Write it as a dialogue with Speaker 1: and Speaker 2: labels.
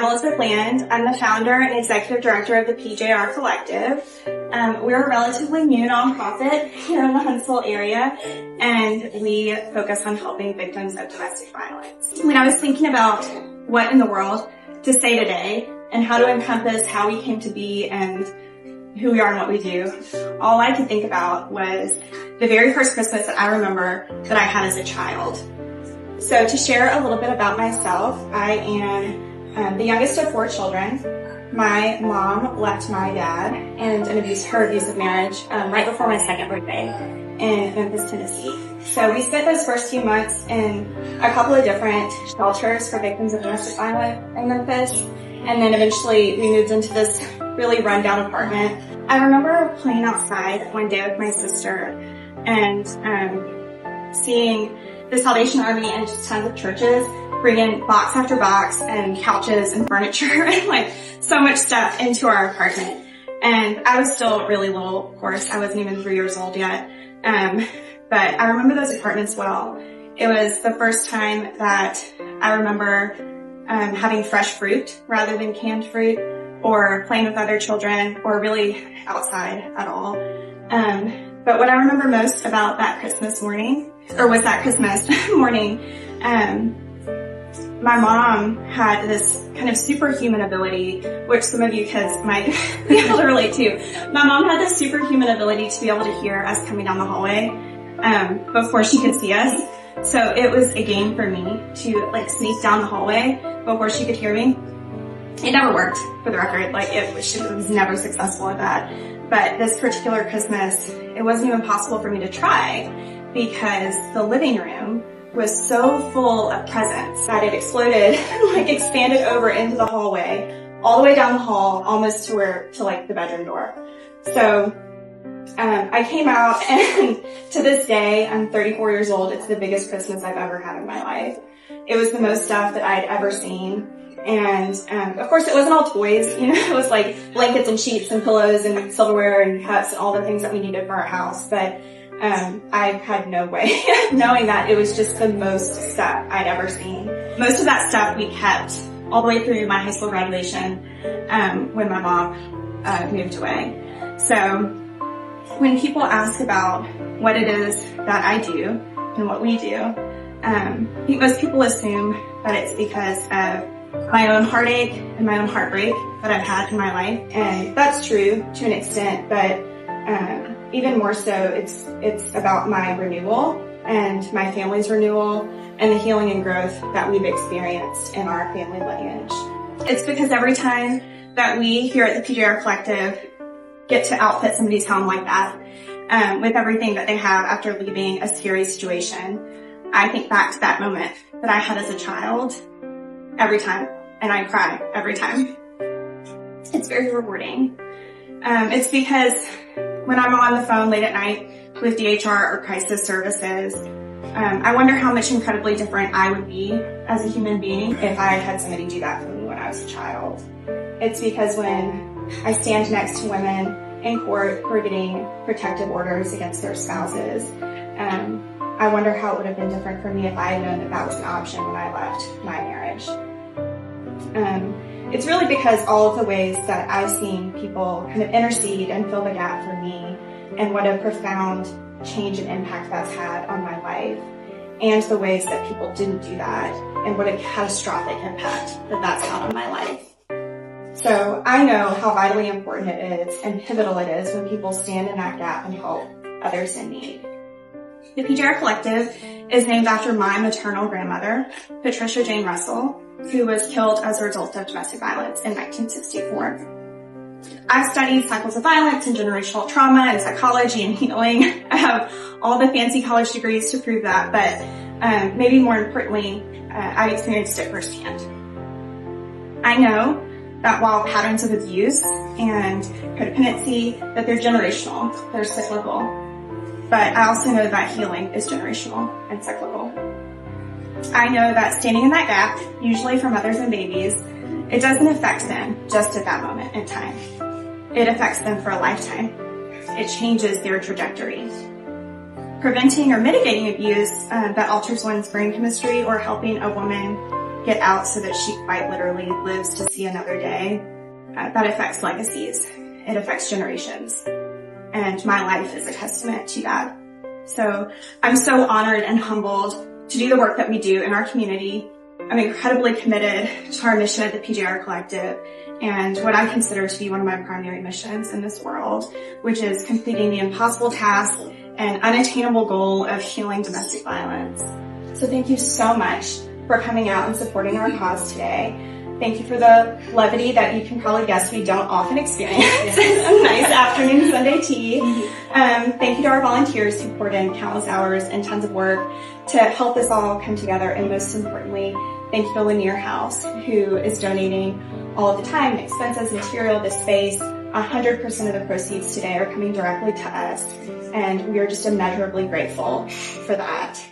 Speaker 1: Elizabeth Land. I'm the founder and executive director of the PJR Collective. We're a relatively new nonprofit here in the Huntsville area, and we focus on helping victims of domestic violence. When I was thinking about what in the world to say today and how to encompass how we came to be and who we are and what we do, all I could think about was the very first Christmas that I remember that I had as a child. So to share a little bit about myself, I am the youngest of 4 children. My mom left my dad and her abusive marriage right before my 2nd birthday in Memphis, Tennessee. So we spent those first few months in a couple of different shelters for victims of domestic violence in Memphis. And then eventually we moved into this really rundown apartment. I remember playing outside one day with my sister and seeing the Salvation Army and just tons of churches bring in box after box and couches and furniture and like so much stuff into our apartment. And I was still really little, of course. I wasn't even 3 years old yet. But I remember those apartments well. It was the first time that I remember having fresh fruit rather than canned fruit, or playing with other children, or really outside at all. But what I remember most about that Christmas morning, or was that Christmas morning, my mom had this kind of superhuman ability, which some of you kids might be able to relate to. My mom had this superhuman ability to be able to hear us coming down the hallway before she could see us. So it was a game for me to like sneak down the hallway before she could hear me. It never worked, for the record. Like it was never successful at that. But this particular Christmas, it wasn't even possible for me to try because the living room was so full of presents that it exploded, like expanded over into the hallway, all the way down the hall, almost to like the bedroom door. So I came out, and to this day, I'm 34 years old. It's the biggest Christmas I've ever had in my life. It was the most stuff that I'd ever seen. And of course, it wasn't all toys. You know, it was like blankets and sheets and pillows and silverware and cups and all the things that we needed for our house. But I had no way of knowing that it was just the most stuff I'd ever seen. Most of that stuff we kept all the way through my high school graduation when my mom moved away. So when people ask about what it is that I do and what we do, I think most people assume that it's because of my own heartache and my own heartbreak that I've had in my life. And that's true to an extent, but even more so, it's about my renewal and my family's renewal and the healing and growth that we've experienced in our family lineage. It's because every time that we here at the PJR Collective get to outfit somebody's home like that, with everything that they have after leaving a scary situation, I think back to that moment that I had as a child every time, and I cry every time. It's very rewarding. It's because when I'm on the phone late at night with DHR or crisis services, I wonder how much incredibly different I would be as a human being if I had somebody do that for me when I was a child. It's because when I stand next to women in court who are getting protective orders against their spouses, I wonder how it would have been different for me if I had known that that was an option when I left my marriage. It's really because all of the ways that I've seen people kind of intercede and fill the gap for me, and what a profound change and impact that's had on my life, and the ways that people didn't do that, and what a catastrophic impact that that's had on my life. So I know how vitally important it is and pivotal it is when people stand in that gap and help others in need. The PJR Collective is named after my maternal grandmother, Patricia Jane Russell, who was killed as a result of domestic violence in 1964. I've studied cycles of violence and generational trauma and psychology and healing. I have all the fancy college degrees to prove that, but maybe more importantly, I've experienced it firsthand. I know that while patterns of abuse and codependency, that they're generational, they're cyclical. But I also know that healing is generational and cyclical. I know that standing in that gap, usually for mothers and babies, it doesn't affect them just at that moment in time. It affects them for a lifetime. It changes their trajectory. Preventing or mitigating abuse that alters one's brain chemistry, or helping a woman get out so that she quite literally lives to see another day, that affects legacies. It affects generations. And my life is a testament to that. So I'm so honored and humbled to do the work that we do in our community. I'm incredibly committed to our mission at the PJR Collective and what I consider to be one of my primary missions in this world, which is completing the impossible task and unattainable goal of healing domestic violence. So thank you so much for coming out and supporting our cause today. Thank you for the levity that you can probably guess we don't often experience. A nice afternoon Sunday tea. Thank you to our volunteers who poured in countless hours and tons of work to help this all come together. And most importantly, thank you to Lanier House, who is donating all of the time, expenses, material, the space. 100% of the proceeds today are coming directly to us. And we are just immeasurably grateful for that.